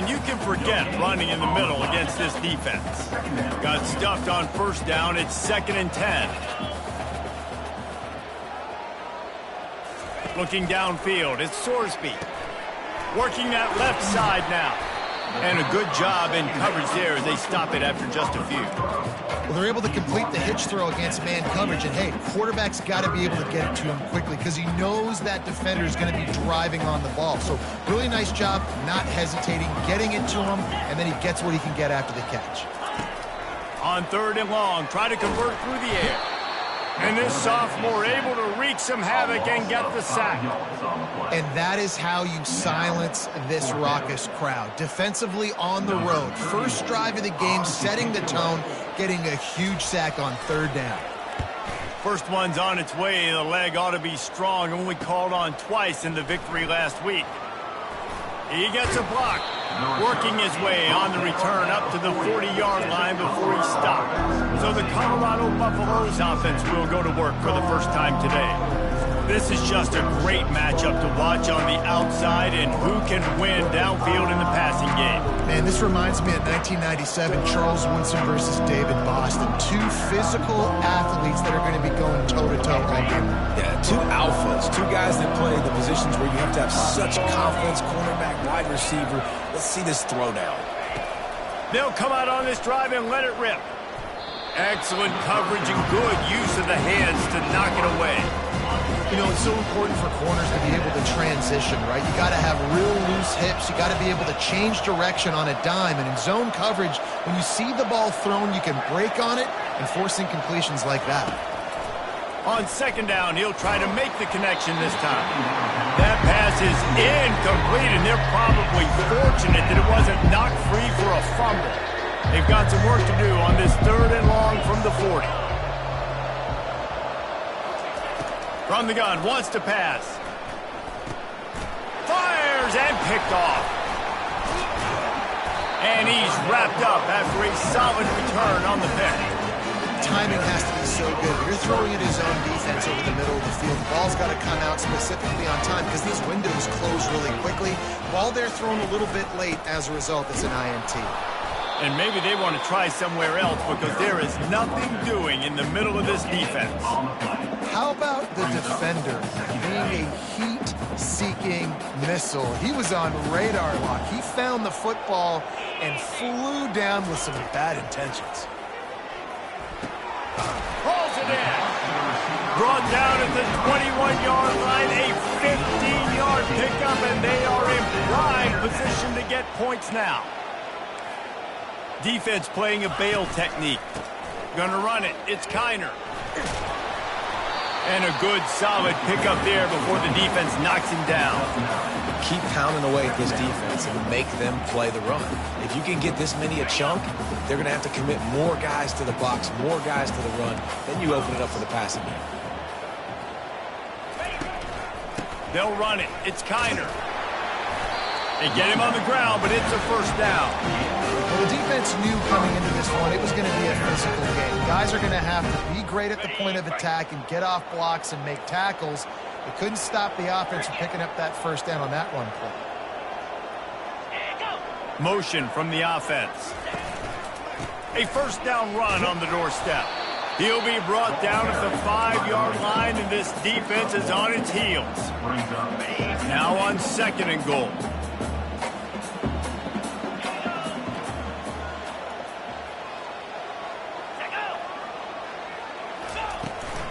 and you can forget running in the middle against this defense. Got stuffed on first down. It's 2nd and 10. Looking downfield, it's Sorsby. Working that left side now. And a good job in coverage there as they stop it after just a few. Well, they're able to complete the hitch throw against man coverage. And, hey, quarterback's got to be able to get it to him quickly because he knows that defender is going to be driving on the ball. So really nice job not hesitating, getting it to him, and then he gets what he can get after the catch. On 3rd and long, try to convert through the air. And this sophomore able to wreak some havoc and get the sack. And that is how you silence this raucous crowd. Defensively on the road. First drive of the game, setting the tone, getting a huge sack on 3rd down. First one's on its way. The leg ought to be strong. Only called on twice in the victory last week. He gets a block. Working his way on the return up to the 40-yard line before he stopped. So the Colorado Buffaloes offense will go to work for the first time today. This is just a great matchup to watch on the outside, and who can win downfield in the passing game. Man, this reminds me of 1997, Charles Woodson versus David Boston. Two physical athletes that are going to be going toe-to-toe all game. Yeah, two alphas, two guys that play the positions where you have to have such confidence, cornerback, wide receiver. Let's see this throw down. They'll come out on this drive and let it rip. Excellent coverage and good use of the hands to knock it away. You know, it's so important for corners to be able to transition, right? You got to have real loose hips. You got to be able to change direction on a dime. And in zone coverage, when you see the ball thrown, you can break on it and force incompletions like that. On 2nd down, he'll try to make the connection this time. That pass is incomplete, and they're probably fortunate that it wasn't knocked free for a fumble. They've got some work to do on this 3rd and long from the 40. From the gun, wants to pass. Fires and picked off. And he's wrapped up after a solid return on the pick. Timing has to be so good. You're throwing at his own defense over the middle of the field. The ball's got to come out specifically on time because these windows close really quickly. Ball there thrown a little bit late. As a result, it's an INT. And maybe they want to try somewhere else because there is nothing doing in the middle of this defense. How about the defender being a heat-seeking missile? He was on radar lock. He found the football and flew down with some bad intentions. Pulls it in. Brought down at the 21-yard line, a 15-yard pickup, and they are in prime position to get points now. Defense playing a bail technique. Gonna run it. It's Kiner. And a good, solid pickup there before the defense knocks him down. Keep pounding away at this defense and make them play the run. If you can get this many a chunk, they're going to have to commit more guys to the box, more guys to the run. Then you open it up for the passing game. They'll run it. It's Kiner. They get him on the ground, but it's a first down. Well, the defense knew coming into this one it was going to be a physical game. Guys are going to have to be great at the point of attack and get off blocks and make tackles. They couldn't stop the offense from picking up that first down on that run play. Motion from the offense. A first down run on the doorstep. He'll be brought down at the 5-yard line, and this defense is on its heels. Now on 2nd and goal.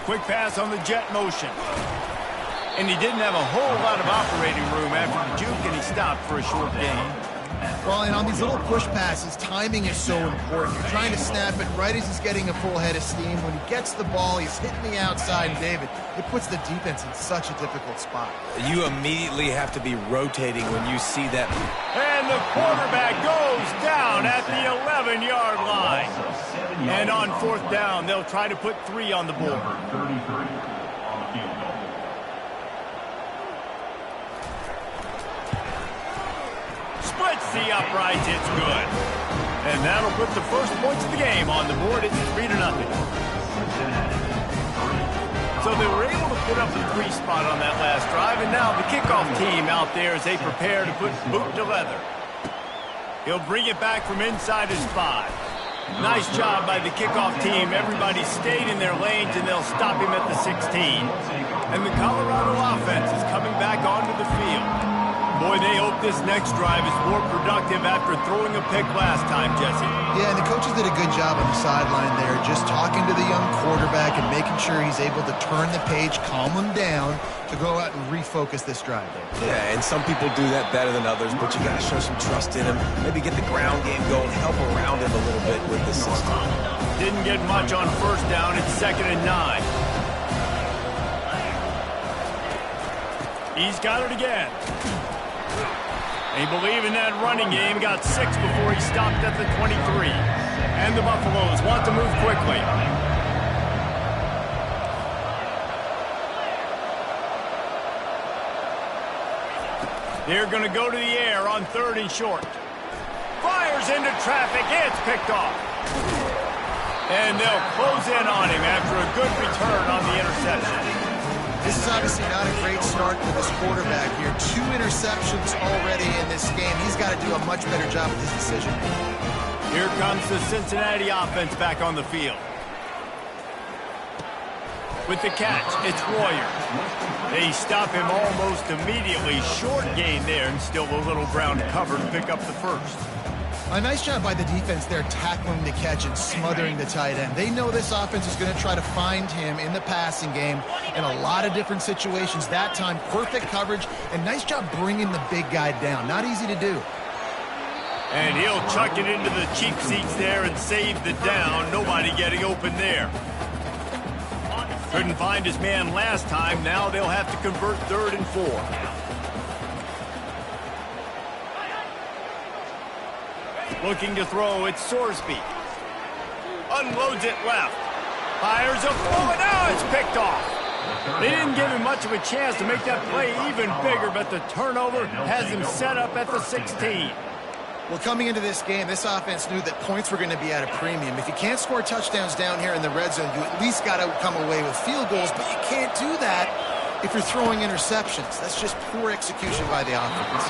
Quick pass on the jet motion. And he didn't have a whole lot of operating room after the juke, and he stopped for a short gain. Well, and on these little push passes, timing is so important. You're trying to snap it right as he's getting a full head of steam. When he gets the ball, he's hitting the outside, and David, it puts the defense in such a difficult spot. You immediately have to be rotating when you see that. And the quarterback goes down at the 11-yard line. And on 4th down, they'll try to put 3 on the board. Splits the uprights, it's good. And that'll put the first points of the game on the board. It's 3-0. So they were able to put up the 3 spot on that last drive, and now the kickoff team out there as they prepare to put boot to leather. He'll bring it back from inside his 5. Nice job by the kickoff team. Everybody stayed in their lanes, and they'll stop him at the 16. And the Colorado offense is coming back onto the field. Boy, they hope this next drive is more productive after throwing a pick last time, Jesse. Yeah, and the coaches did a good job on the sideline there, just talking to the young quarterback and making sure he's able to turn the page, calm him down, to go out and refocus this drive there. Yeah, and some people do that better than others, but you got to show some trust in him. Maybe get the ground game going, help around him a little bit with this system. Didn't get much on first down. It's 2nd and 9. He's got it again. They believe in that running game. Got 6 before he stopped at the 23. And the Buffaloes want to move quickly. They're going to go to the air on 3rd and short. Fires into traffic. It's picked off. And they'll close in on him after a good return on the interception. This is obviously not a great start for this quarterback here. 2 interceptions already in this game. He's got to do a much better job with his decision. Here comes the Cincinnati offense back on the field. With the catch, it's Warrior. They stop him almost immediately. Short gain there, and still a little ground cover to pick up the first. A nice job by the defense there, tackling the catch and smothering the tight end. They know this offense is going to try to find him in the passing game in a lot of different situations. That time, perfect coverage, and nice job bringing the big guy down. Not easy to do. And he'll chuck it into the cheap seats there and save the down. Nobody getting open there. Couldn't find his man last time. Now they'll have to convert 3rd and 4. Looking to throw, it's Sorsby. Unloads it left. Fires a throw, and now it's picked off. They didn't give him much of a chance to make that play even bigger, but the turnover has him set up at the 16. Well, coming into this game, this offense knew that points were going to be at a premium. If you can't score touchdowns down here in the red zone, you at least got to come away with field goals, but you can't do that if you're throwing interceptions. That's just poor execution by the offense.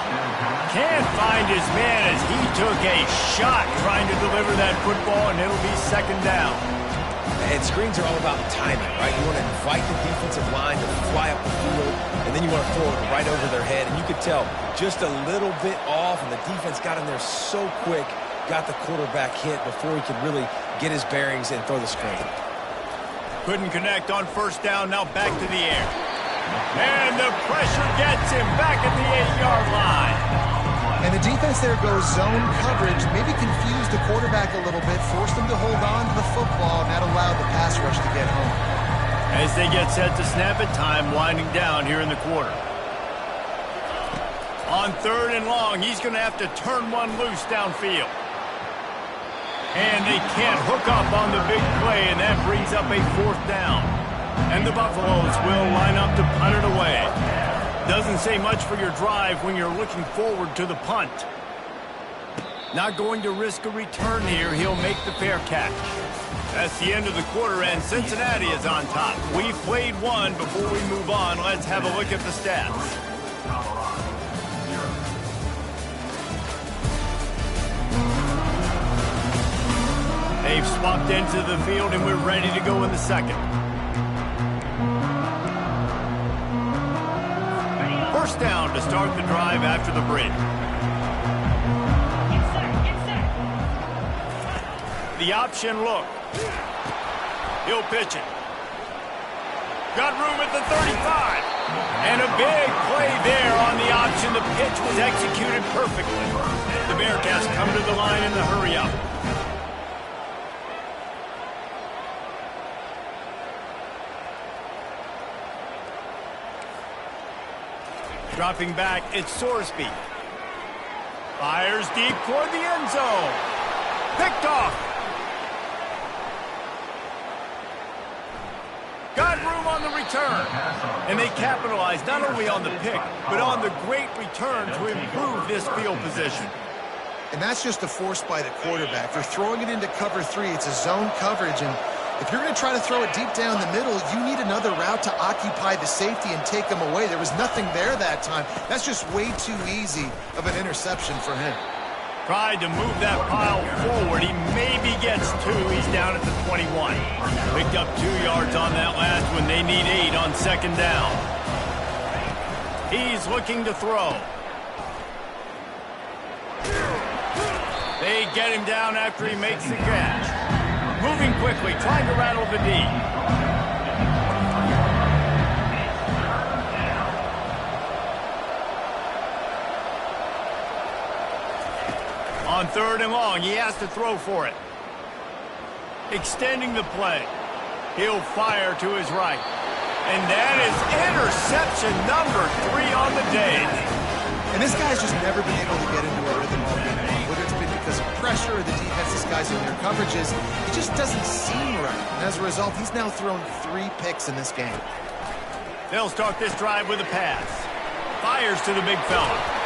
Can't find his man as he took a shot trying to deliver that football, and it'll be 2nd down. And screens are all about timing, right? You want to invite the defensive line to fly up the field, and then you want to throw it right over their head. And you could tell just a little bit off, and the defense got in there so quick, got the quarterback hit before he could really get his bearings and throw the screen. Couldn't connect on first down, now back to the air. And the pressure gets him back at the 8-yard line. And the defense there goes zone coverage, maybe confused the quarterback a little bit, forced him to hold on to the football, and that allowed the pass rush to get home. As they get set to snap it, time winding down here in the quarter. On 3rd and long, he's going to have to turn one loose downfield. And they can't hook up on the big play, and that brings up a 4th down. And the Buffaloes will line up to punt it away. Doesn't say much for your drive when you're looking forward to the punt. Not going to risk a return here. He'll make the fair catch. That's the end of the quarter, and Cincinnati is on top. We've played one. Before we move on, let's have a look at the stats. They've swapped into the field, and we're ready to go in the 2nd. First down to start the drive after the break. The option look. He'll pitch it. Got room at the 35. And a big play there on the option. The pitch was executed perfectly. The Bearcats come to the line in the hurry up. Dropping back, it's Sorsby. Fires deep toward the end zone. Picked off. Got room on the return. And they capitalized not only on the pick, but on the great return to improve this field position. And that's just a force by the quarterback. They're throwing it into cover 3. It's a zone coverage, and if you're going to try to throw it deep down the middle, you need another route to occupy the safety and take him away. There was nothing there that time. That's just way too easy of an interception for him. Tried to move that pile forward. He maybe gets 2. He's down at the 21. Picked up 2 yards on that last one. They need 8 on second down. He's looking to throw. They get him down after he makes the catch. Moving quickly, trying to rattle the D. On 3rd and long, he has to throw for it. Extending the play. He'll fire to his right. And that is interception number 3 on the day. And this guy's just never been able to get into a rhythm all game long. Whether it's been because of pressure or the defense disguising their coverages, it just doesn't seem right. And as a result, he's now thrown 3 picks in this game. They'll start this drive with a pass. Fires to the big fella.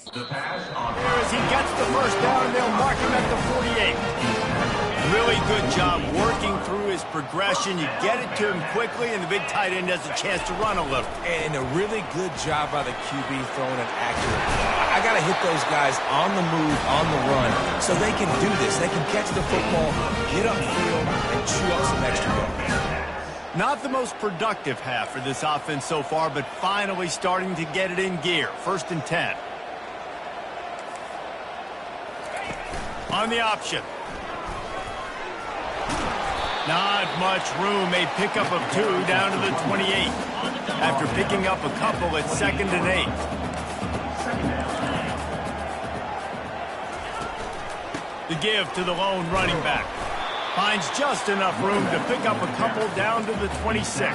As he gets the first down, they'll mark him at the 48. Really good job working through his progression. You get it to him quickly, and the big tight end has a chance to run a little. And a really good job by the QB throwing an accurate ball. I got to hit those guys on the move, on the run, so they can do this. They can catch the football, get upfield, and chew up some extra yards. Not the most productive half for this offense so far, but finally starting to get it in gear. 1st and 10. On the option. Not much room. A pickup of 2 down to the 28. After picking up a couple at 2nd and 8. The give to the lone running back. Finds just enough room to pick up a couple down to the 26.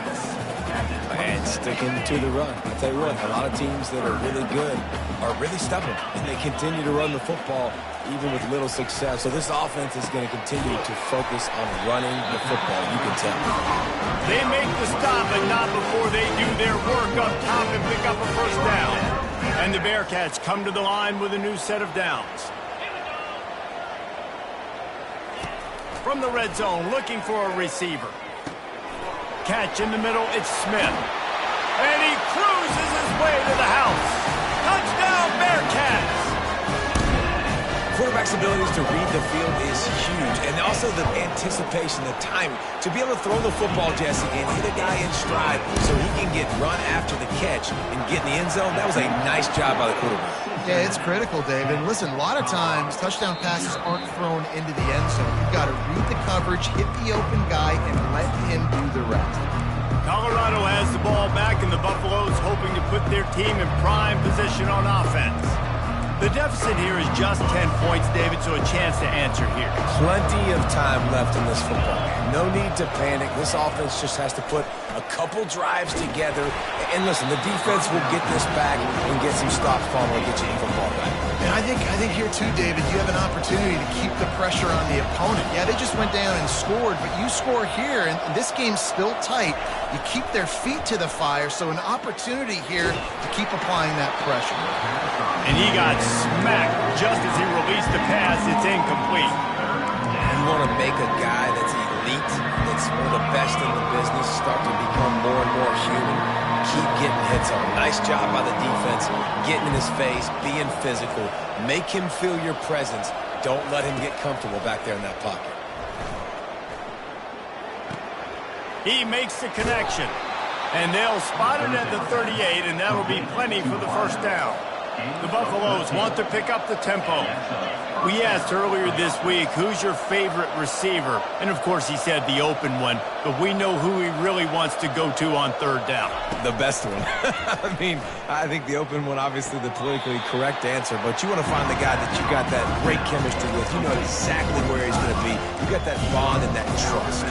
And sticking to the run. I'll tell you what, a lot of teams that are really good are really stubborn, and they continue to run the football even with little success. So this offense is going to continue to focus on running the football, you can tell. They make the stop, but not before they do their work up top and pick up a first down. And the Bearcats come to the line with a new set of downs. From the red zone, looking for a receiver. Catch in the middle, it's Smith. And he cruises his way to the house. Touchdown, Bearcats! Quarterback's abilities to read the field is huge, and also the anticipation, the timing. To be able to throw the football, Jesse, and hit a guy in stride so he can get run after the catch and get in the end zone, that was a nice job by the quarterback. Yeah, it's critical, David. And listen, a lot of times, touchdown passes aren't thrown into the end zone. You've got to read the coverage, hit the open guy, and let him do the rest. Colorado has the ball back, and the Buffaloes hoping to put their team in prime position on offense. The deficit here is just 10 points, David, so a chance to answer here. Plenty of time left in this football game. No need to panic. This offense just has to put a couple drives together. And listen, the defense will get this back and get some stops following, get you the football back. And I think here too, David, you have an opportunity to keep the pressure on the opponent. Yeah, they just went down and scored, but you score here, and this game's still tight. You keep their feet to the fire, so an opportunity here to keep applying that pressure. And he got smacked just as he released the pass. It's incomplete. You want to make a guy that's one of the best in the business, start to become more and more human, keep getting hits on him. Nice job by the defense, getting in his face, being physical. Make him feel your presence. Don't let him get comfortable back there in that pocket. He makes the connection. And they'll spot it at the 38, and that'll be plenty for the first down. The Buffaloes want to pick up the tempo. We asked earlier this week, who's your favorite receiver? And, of course, he said the open one, but we know who he really wants to go to on third down. The best one. I mean, I think the open one, obviously the politically correct answer, but you want to find the guy that you got that great chemistry with. You know exactly where he's going to be. You got that bond and that trust.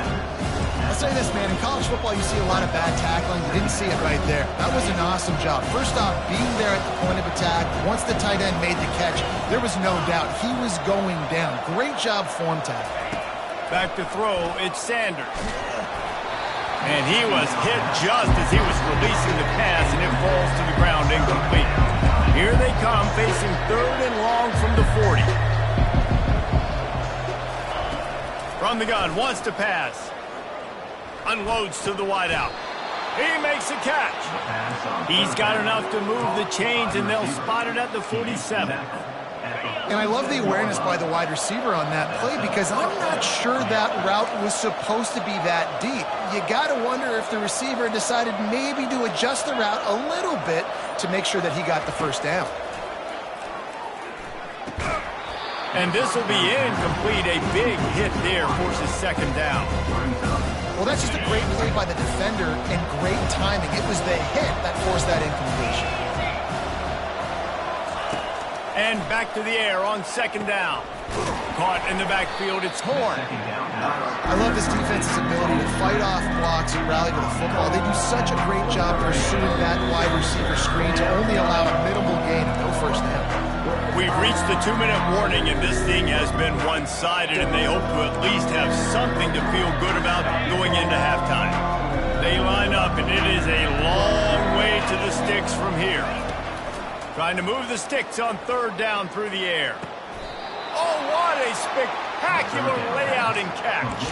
I'll say this, man, in college football, you see a lot of bad tackling. You didn't see it right there. That was an awesome job. First off, being there at the point of attack, once the tight end made the catch, there was no doubt he was going down. Great job form tackle. Back to throw, it's Sanders. And he was hit just as he was releasing the pass, and it falls to the ground incomplete. Here they come, facing third and long from the 40. From the gun, wants to pass. Unloads to the wideout. He makes a catch. He's got enough to move the chains, and they'll spot it at the 47. And I love the awareness by the wide receiver on that play because I'm not sure that route was supposed to be that deep. You got to wonder if the receiver decided maybe to adjust the route a little bit to make sure that he got the first down. And this will be incomplete. A big hit there forces second down. Well, that's just a great play by the defender and great timing. It was the hit that forced that incompletion. And back to the air on second down. Caught in the backfield, it's Horn. I love this defense's ability to fight off blocks and rally to the football. They do such a great job pursuing that wide receiver screen to only allow a minimal gain and no first down. We've reached the 2-minute warning, and this thing has been one-sided, and they hope to at least have something to feel good about going into halftime. They line up, and it is a long way to the sticks from here. Trying to move the sticks on third down through the air. Oh, what a spectacular layout and catch.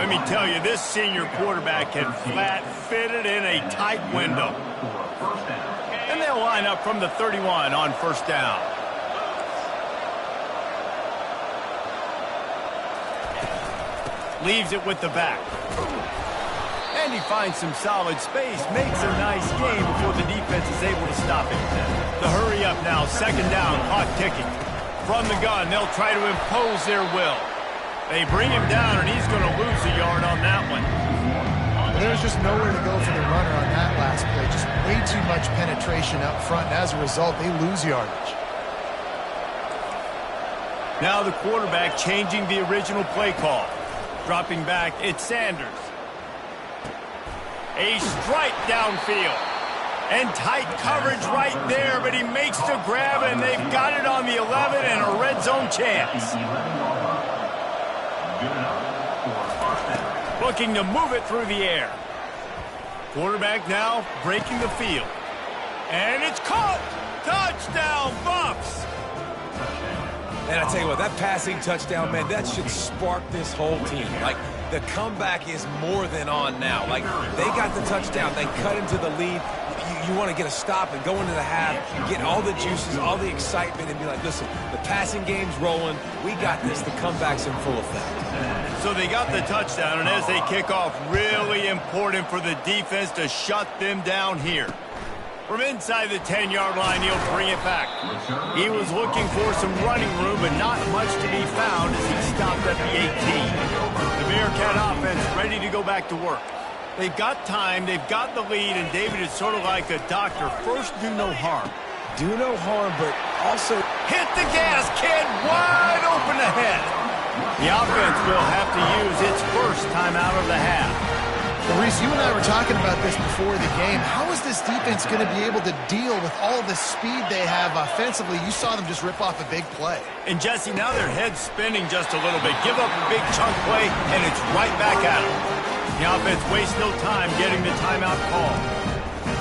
Let me tell you, this senior quarterback can flat fit it in a tight window. And they'll line up from the 31 on first down. Leaves it with the back. And he finds some solid space, makes a nice game before the defense is able to stop him. The hurry up now, second down, clock ticking. From the gun, they'll try to impose their will. They bring him down, and he's going to lose a yard on that one. There's just nowhere to go for the runner on that last play. Just way too much penetration up front, and as a result, they lose yardage. Now the quarterback changing the original play call. Dropping back, it's Sanders. A strike downfield. And tight coverage right there, but he makes the grab, and they've got it on the 11 and a red zone chance. Looking to move it through the air. Quarterback now breaking the field. And it's caught! Touchdown, Buffs! And I tell you what, that passing touchdown, man, that should spark this whole team. Like, the comeback is more than on now. Like, they got the touchdown. They cut into the lead. You want to get a stop and go into the half, get all the juices, all the excitement, and be like, listen, the passing game's rolling. We got this. The comeback's in full effect. So they got the touchdown, and as they kick off, really important for the defense to shut them down here. From inside the 10-yard line, he'll bring it back. He was looking for some running room, but not much to be found as he stopped at the 18. The Bearcat offense ready to go back to work. They've got time, they've got the lead, and David is sort of like a doctor. First, do no harm. Do no harm, but also hit the gas, kid, wide open ahead. The offense will have to use its first time out of the half. Well, Reese, you and I were talking about this before the game. How is this defense going to be able to deal with all the speed they have offensively? You saw them just rip off a big play. And, Jesse, now their head's spinning just a little bit. Give up a big chunk play, and it's right back at them. The offense wastes no time getting the timeout call.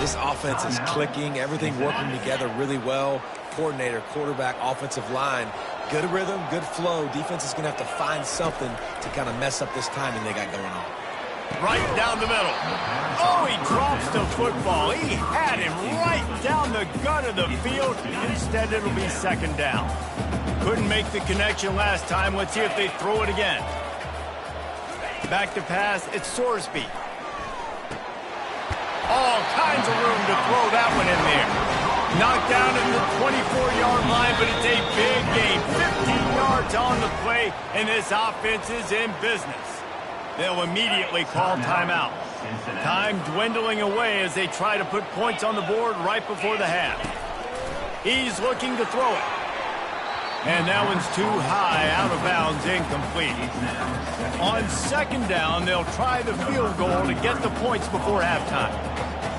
This offense is clicking, everything working together really well. Coordinator, quarterback, offensive line, good rhythm, good flow. Defense is going to have to find something to kind of mess up this timing they got going on. Right down the middle. Oh, he drops the football. He had him right down the gut of the field. Instead, it'll be second down. Couldn't make the connection last time. Let's see if they throw it again. Back to pass. It's Sorsby. All kinds of room to throw that one in there. Knocked down at the 24-yard line, but it's a big gain. 15 yards on the play, and this offense is in business. They'll immediately call timeout. Time dwindling away as they try to put points on the board right before the half. He's looking to throw it. And that one's too high, out of bounds, incomplete. On second down, they'll try the field goal to get the points before halftime.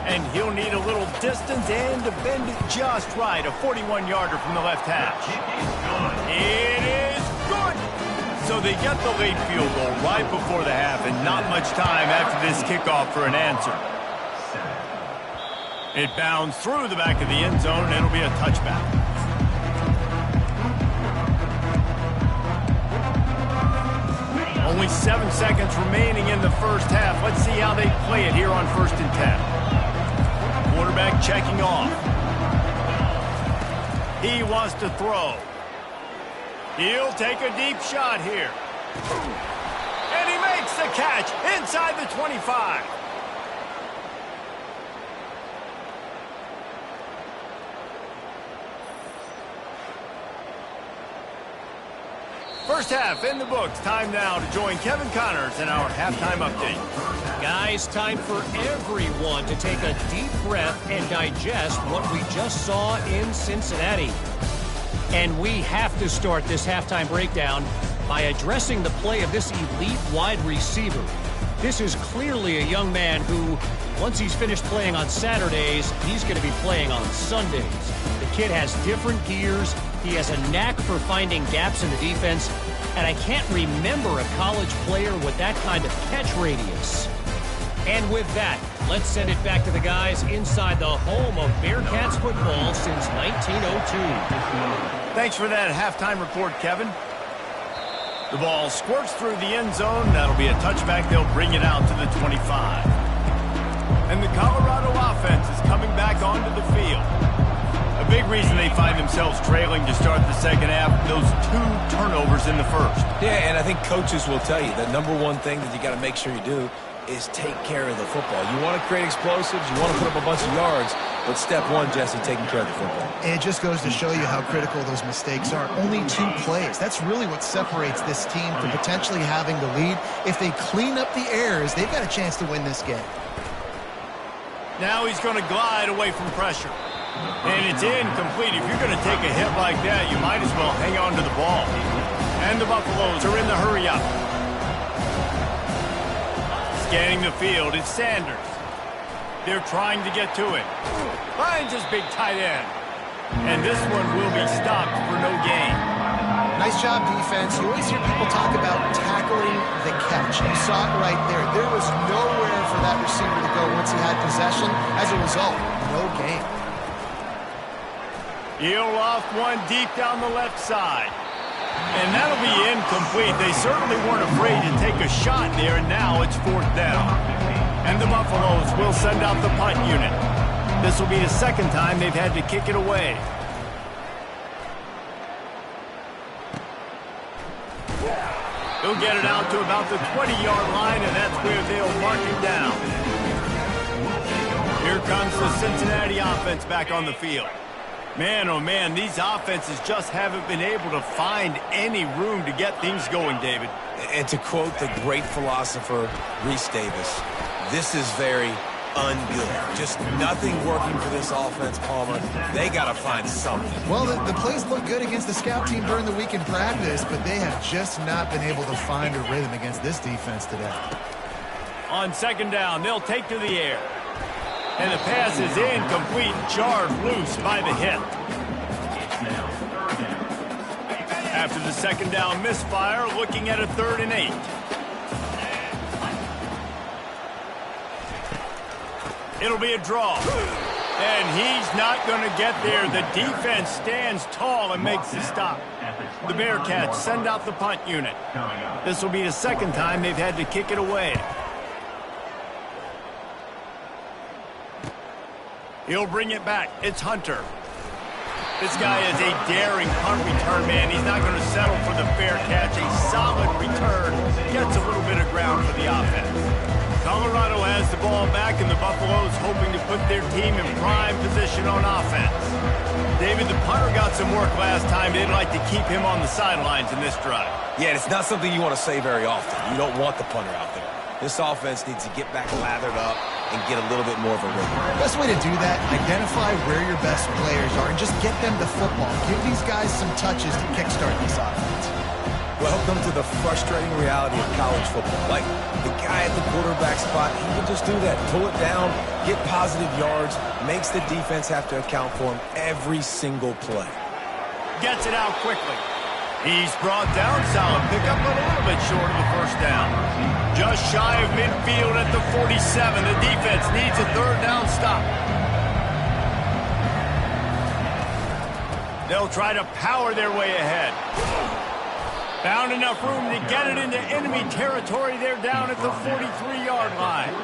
And he'll need a little distance and to bend it just right. A 41-yarder from the left hash. It is good! So they get the late field goal right before the half, and not much time after this kickoff for an answer. It bounds through the back of the end zone, and it'll be a touchback. Only 7 seconds remaining in the first half. Let's see how they play it here on 1st and 10. Quarterback checking off. He wants to throw. He'll take a deep shot here. And he makes the catch inside the 25. First half in the books. Time now to join Kevin Connors in our halftime update. Guys, time for everyone to take a deep breath and digest what we just saw in Cincinnati. And we have to start this halftime breakdown by addressing the play of this elite wide receiver. This is clearly a young man who, once he's finished playing on Saturdays, he's going to be playing on Sundays. The kid has different gears. He has a knack for finding gaps in the defense. And I can't remember a college player with that kind of catch radius. And with that, let's send it back to the guys inside the home of Bearcats football since 1902. Thanks for that halftime report, Kevin. The ball squirts through the end zone. That'll be a touchback. They'll bring it out to the 25. And the Colorado offense is coming back onto the field. A big reason they find themselves trailing to start the second half, those 2 turnovers in the first. Yeah, and I think coaches will tell you the number one thing that you got to make sure you do is take care of the football. You want to create explosives, you want to put up a bunch of yards, but step one, Jesse, taking care of the football. And it just goes to show you how critical those mistakes are. Only 2 plays. That's really what separates this team from potentially having the lead. If they clean up the errors, they've got a chance to win this game. Now he's going to glide away from pressure. And it's incomplete. If you're going to take a hit like that, you might as well hang on to the ball. And the Buffaloes are in the hurry-up. Scanning the field, it's Sanders. They're trying to get to it. Finds his big tight end. And this one will be stopped for no gain. Nice job, defense. You always hear people talk about tackling the catch. You saw it right there. There was nowhere for that receiver to go once he had possession. As a result, no gain. He'll loft one deep down the left side. And that'll be incomplete. They certainly weren't afraid to take a shot there, and now it's 4th down. And the Buffaloes will send out the punt unit. This will be the second time they've had to kick it away. He'll get it out to about the 20-yard line, and that's where they'll mark it down. Here comes the Cincinnati offense back on the field. Man, oh man, these offenses just haven't been able to find any room to get things going, David. And to quote the great philosopher, Reese Davis, this is very ungood. Just nothing working for this offense, Palmer. They got to find something. Well, the plays look good against the scout team during the week in practice, but they have just not been able to find a rhythm against this defense today. On second down, they'll take to the air. And the pass is incomplete, jarred loose by the hit. After the second down misfire, looking at a 3rd and 8. It'll be a draw. And he's not going to get there. The defense stands tall and makes the stop. The Bearcats send out the punt unit. This will be the second time they've had to kick it away. He'll bring it back. It's Hunter. This guy is a daring punt return man. He's not going to settle for the fair catch. A solid return. Gets a little bit of ground for the offense. Colorado has the ball back, and the Buffaloes hoping to put their team in prime position on offense. David, the punter got some work last time. They'd like to keep him on the sidelines in this drive. Yeah, it's not something you want to say very often. You don't want the punter out there. This offense needs to get back lathered up and get a little bit more of a rhythm. Best way to do that, identify where your best players are and just get them the football. Give these guys some touches to kickstart this offense. Welcome to the frustrating reality of college football. Like, the guy at the quarterback spot, he can just do that. Pull it down, get positive yards, makes the defense have to account for him every single play. Gets it out quickly. He's brought down. Solid pickup, but a little bit short of the first down. Just shy of midfield at the 47. The defense needs a third down stop. They'll try to power their way ahead. Found enough room to get it into enemy territory. They're down at the 43-yard line.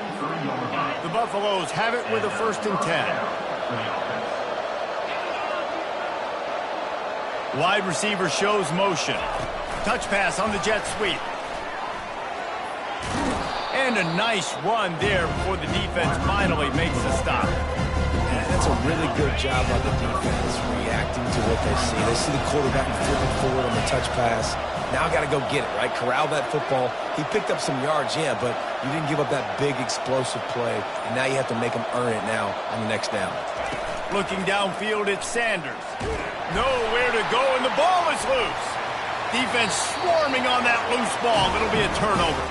The Buffaloes have it with a 1st and 10. Wide receiver shows motion. Touch pass on the jet sweep. And a nice run there before the defense finally makes a stop. That's a really good job by the defense, reacting to what they see. They see the quarterback flipping forward on the touch pass. Now got to go get it, right? Corral that football. He picked up some yards, yeah, but you didn't give up that big explosive play, and now you have to make him earn it now on the next down. Looking downfield, it's Sanders. Nowhere to go, and the ball is loose. Defense swarming on that loose ball. It'll be a turnover.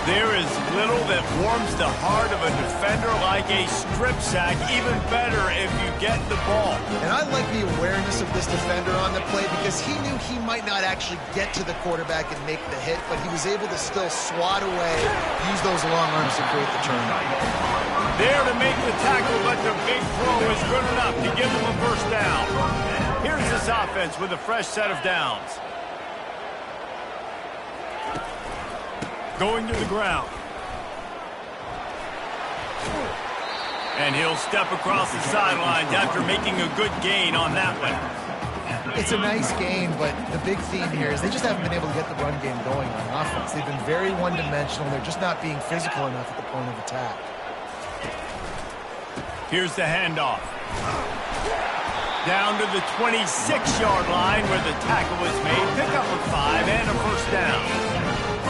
There is little that warms the heart of a defender like a strip sack. Even better if you get the ball. And I like the awareness of this defender on the play because he knew he might not actually get to the quarterback and make the hit, but he was able to still swat away, use those long arms to create the turnover. There to make the tackle, but the big throw is good enough to give them a first down. Here's this offense with a fresh set of downs. Going to the ground. And he'll step across the sidelines after making a good gain on that one. It's a nice gain, but the big theme here is they just haven't been able to get the run game going on offense. They've been very one-dimensional. They're just not being physical enough at the point of attack. Here's the handoff. Down to the 26-yard line where the tackle was made. Pick up a 5 and a first down.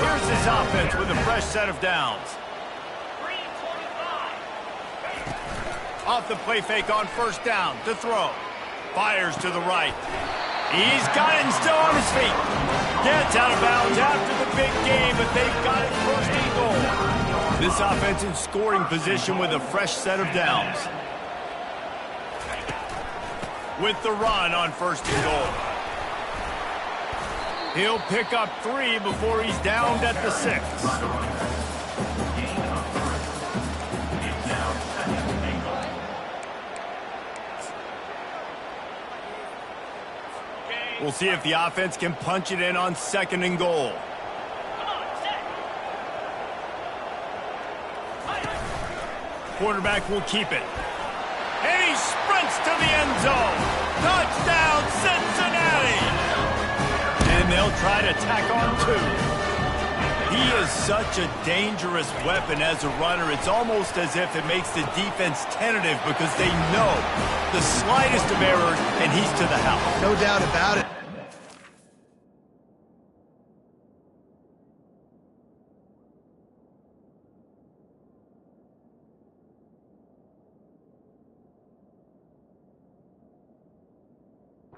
Here's his offense with a fresh set of downs. Off the play fake on first down to throw. Fires to the right. He's got it and still on his feet. Gets out of bounds after the big game, but they've got it 1st and goal. This offense in scoring position with a fresh set of downs. With the run on 1st and goal. He'll pick up 3 before he's downed at the 6. We'll see if the offense can punch it in on 2nd and goal. Quarterback will keep it. And he sprints to the end zone. Touchdown, Cincinnati! And they'll try to tack on 2. He is such a dangerous weapon as a runner. It's almost as if it makes the defense tentative because they know the slightest of errors, and he's to the house. No doubt about it.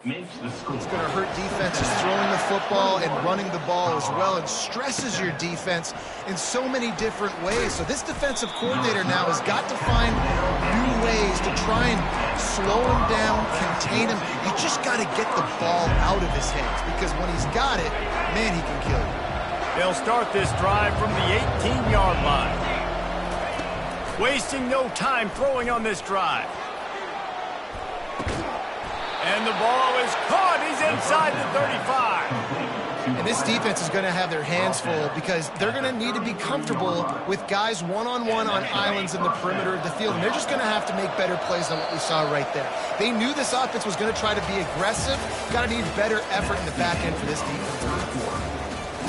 It's going to hurt defenses throwing the football and running the ball as well, and stresses your defense in so many different ways. So this defensive coordinator now has got to find new ways to try and slow him down, contain him. You just got to get the ball out of his hands because when he's got it, man, he can kill you. They'll start this drive from the 18-yard line. Wasting no time throwing on this drive. And the ball is caught. He's inside the 35. And this defense is going to have their hands full because they're going to need to be comfortable with guys one-on-one on islands in the perimeter of the field. And they're just going to have to make better plays than what we saw right there. They knew this offense was going to try to be aggressive. Got to need better effort in the back end for this defense.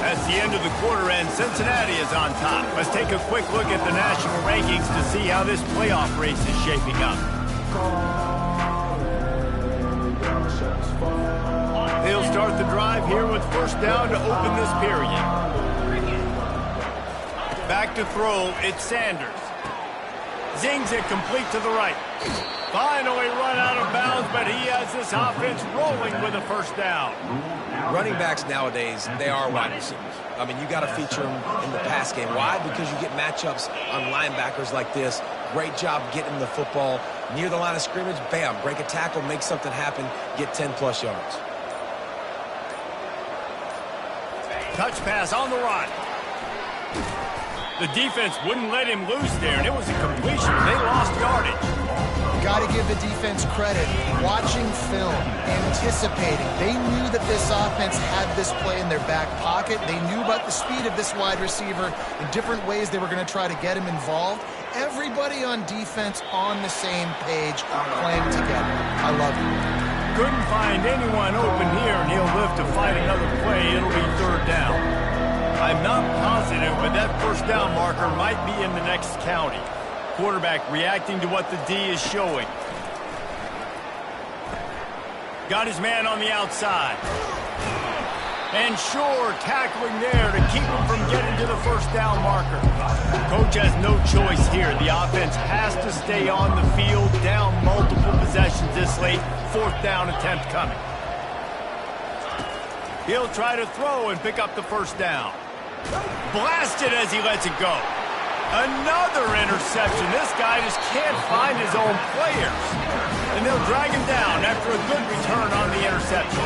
That's the end of the quarter, and Cincinnati is on top. Let's take a quick look at the national rankings to see how this playoff race is shaping up. They'll start the drive here with first down to open this period. Back to throw, it's Sanders. Zings it complete to the right. Finally run out of bounds, but he has this offense rolling with a first down. Running backs nowadays, they are wide receivers. I mean, you got to feature them in the pass game. Why? Because you get matchups on linebackers like this. Great job getting the football near the line of scrimmage. Bam, break a tackle, make something happen, get 10-plus yards. Touch pass on the run. The defense wouldn't let him loose there, and it was a completion. They lost yardage. Got to give the defense credit. Watching film, anticipating. They knew that this offense had this play in their back pocket. They knew about the speed of this wide receiver in different ways they were going to try to get him involved. Everybody on defense on the same page, playing together. I love it. Couldn't find anyone open here, and he'll live to fight another play. It'll be third down. I'm not positive, but that first down marker might be in the next county. Quarterback reacting to what the D is showing. Got his man on the outside. And sure, tackling there to keep him from getting to the first down marker. Coach has no choice here. The offense has to stay on the field, down multiple possessions this late. Fourth down attempt coming. He'll try to throw and pick up the first down. Blasted as he lets it go. Another interception. This guy just can't find his own players. And they'll drag him down after a good return on the interception.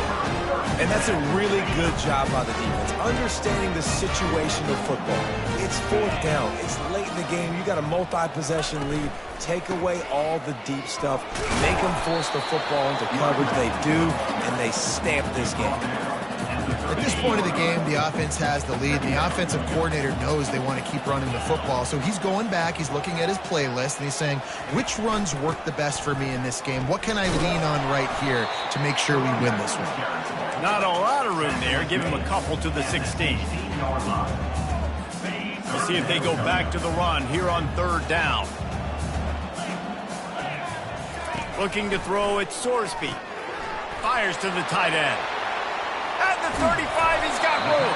And that's a really good job by the defense, understanding the situation of football. It's fourth down. It's late in the game. You got a multi-possession lead. Take away all the deep stuff. Make them force the football into coverage. They do, and they stamp this game. At this point of the game, the offense has the lead. The offensive coordinator knows they want to keep running the football. So he's going back, he's looking at his playlist, and he's saying, which runs work the best for me in this game? What can I lean on right here to make sure we win this one? Not a lot of room there. Give him a couple to the 16. We'll see if they go back to the run here on third down. Looking to throw at Sorsby. Fires to the tight end. At the 35, he's got room.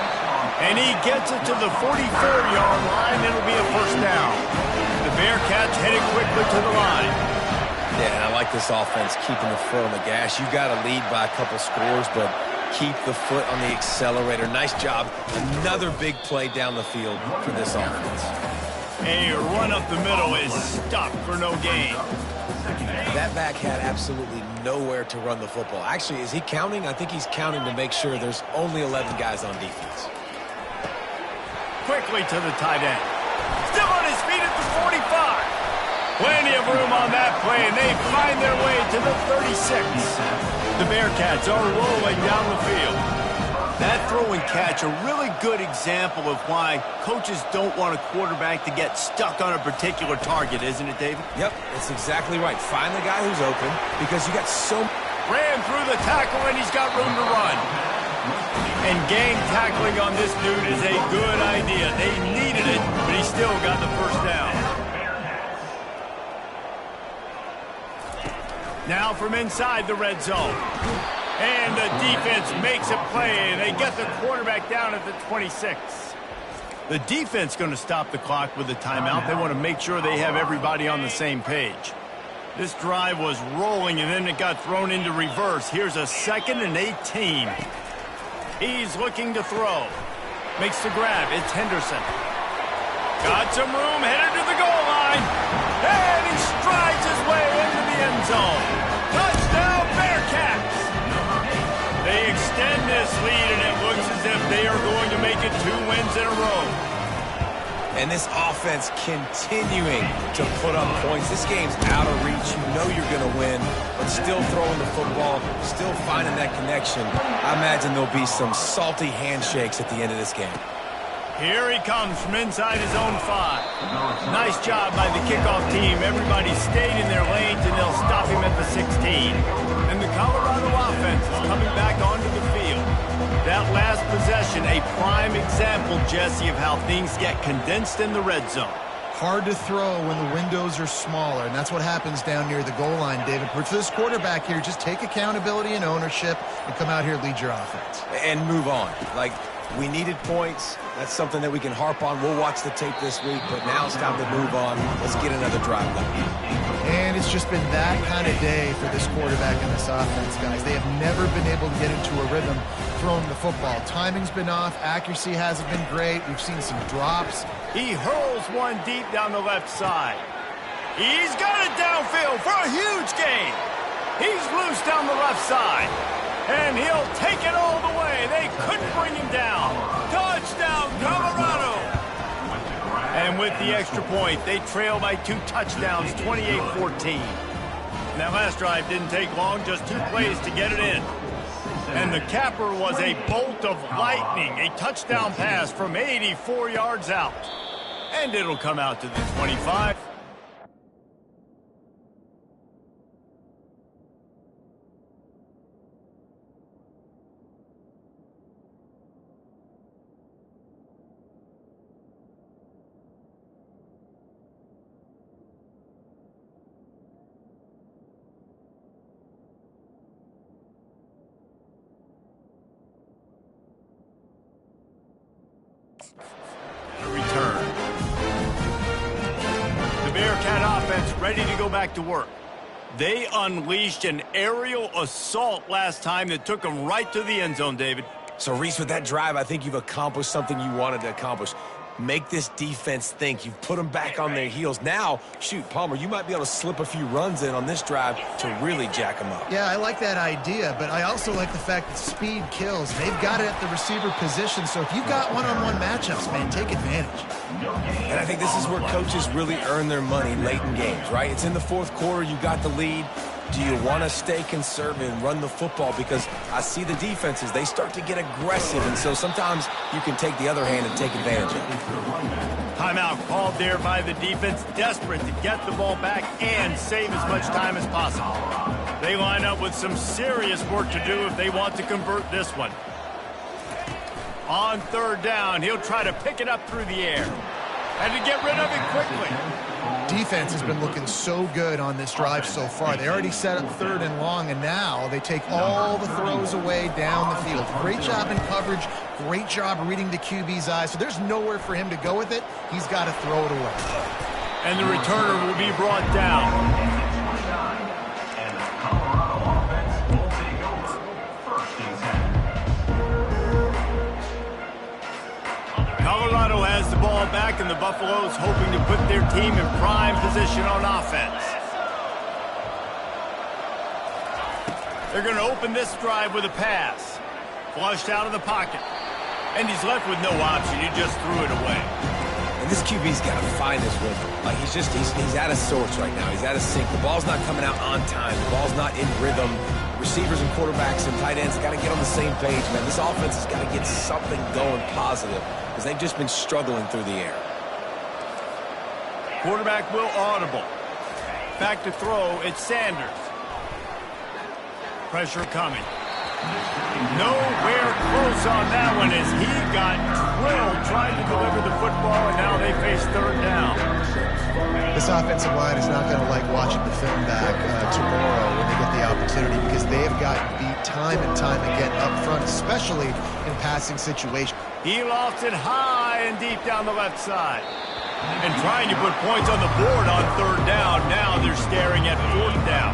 And he gets it to the 44-yard line. It'll be a first down. The Bearcats heading quickly to the line. Yeah, and I like this offense keeping the foot on the gas. You got to lead by a couple scores, but keep the foot on the accelerator. Nice job. Another big play down the field for this offense. A run up the middle is stuck for no gain. That back had absolutely nowhere to run the football. Actually, is he counting? I think he's counting to make sure there's only 11 guys on defense. Quickly to the tight end. Still on his feet at the 45. Plenty of room on that play, and they find their way to the 36. The Bearcats are rolling down the field. That throw and catch, a really good example of why coaches don't want a quarterback to get stuck on a particular target, isn't it, David? Yep, that's exactly right. Find the guy who's open because you got so... Ran through the tackle, and he's got room to run. And gang tackling on this dude is a good idea. They needed it, but he still got the first down. Now from inside the red zone. And the defense makes a play, and they get the quarterback down at the 26. The defense going to stop the clock with a timeout. They want to make sure they have everybody on the same page. This drive was rolling, and then it got thrown into reverse. Here's a 2nd and 18. He's looking to throw. Makes the grab. It's Henderson. Got some room, headed to the goal line. And he strides his way into the end zone. Touchdown, Bearcats! They extend this lead, and it looks as if they are going to make it 2 wins in a row. And this offense continuing to put up points. This game's out of reach. You know you're going to win, but still throwing the football, still finding that connection. I imagine there'll be some salty handshakes at the end of this game. Here he comes from inside his own 5. Nice job by the kickoff team. Everybody stayed in their lanes, and they'll stop him at the 16. And the Colorado offense is coming back onto the field. That last possession, a prime example, Jesse, of how things get condensed in the red zone. Hard to throw when the windows are smaller, and that's what happens down near the goal line, David. But for this quarterback here, just take accountability and ownership and come out here and lead your offense. And move on. Like, we needed points. That's something that we can harp on. We'll watch the tape this week, but now it's time to move on. Let's get another drive going. And it's just been that kind of day for this quarterback and this offense, guys. They have never been able to get into a rhythm throwing the football. Timing's been off. Accuracy hasn't been great. We've seen some drops. He hurls one deep down the left side. He's got it downfield for a huge gain. He's loose down the left side. And he'll take it all the way. They couldn't bring him down. Touchdown, Colorado. And with the extra point, they trail by 2 touchdowns, 28-14. That last drive didn't take long, just 2 plays to get it in. And the capper was a bolt of lightning, a touchdown pass from 84 yards out. And it'll come out to the 25. Return. The Bearcat offense ready to go back to work. They unleashed an aerial assault last time that took them right to the end zone, David. So, Reese, with that drive, I think you've accomplished something you wanted to accomplish. Make this defense think. You've put them back on their heels. Now, shoot, Palmer, you might be able to slip a few runs in on this drive to really jack them up. Yeah, I like that idea, but I also like the fact that speed kills. They've got it at the receiver position, so if you've got one-on-one matchups, man, take advantage. And I think this is where coaches really earn their money late in games, right? It's in the fourth quarter. You got the lead. Do you want to stay conservative and run the football? Because I see the defenses, they start to get aggressive, and so sometimes you can take the other hand and take advantage of it. Timeout called there by the defense, desperate to get the ball back and save as much time as possible. They line up with some serious work to do if they want to convert this one. On 3rd down, he'll try to pick it up through the air. And to get rid of it quickly. Defense has been looking so good on this drive so far. They already set up 3rd and long, and now they take all the throws away down the field. Great job in coverage, great job reading the QB's eyes. So there's nowhere for him to go with it. He's got to throw it away. And the returner will be brought down. Colorado has the ball back, and the Buffaloes hoping to put their team in prime position on offense. They're going to open this drive with a pass. Flushed out of the pocket. And he's left with no option. He just threw it away. And this QB's got to find his rhythm. Like, he's out of sorts right now. He's out of sync. The ball's not coming out on time. The ball's not in rhythm. Receivers and quarterbacks and tight ends got to get on the same page, man. This offense has got to get something going positive because they've just been struggling through the air. Quarterback will audible. Back to throw, it's Sanders. Pressure coming. Nowhere close on that one as he got drilled trying to deliver the football, and now they face 3rd down. This offensive line is not going to like watching the film back tomorrow when they get the opportunity because they have gotten beat time and time again up front, especially in passing situations. He lofts it high and deep down the left side. And trying to put points on the board on 3rd down. Now they're staring at 4th down.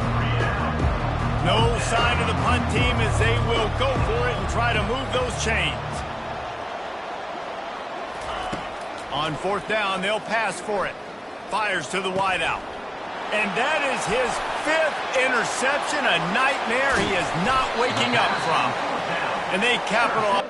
No sign of the punt team as they will go for it and try to move those chains. On 4th down, they'll pass for it. Fires to the wideout. And that is his 5th interception, a nightmare he is not waking up from. And they capitalize.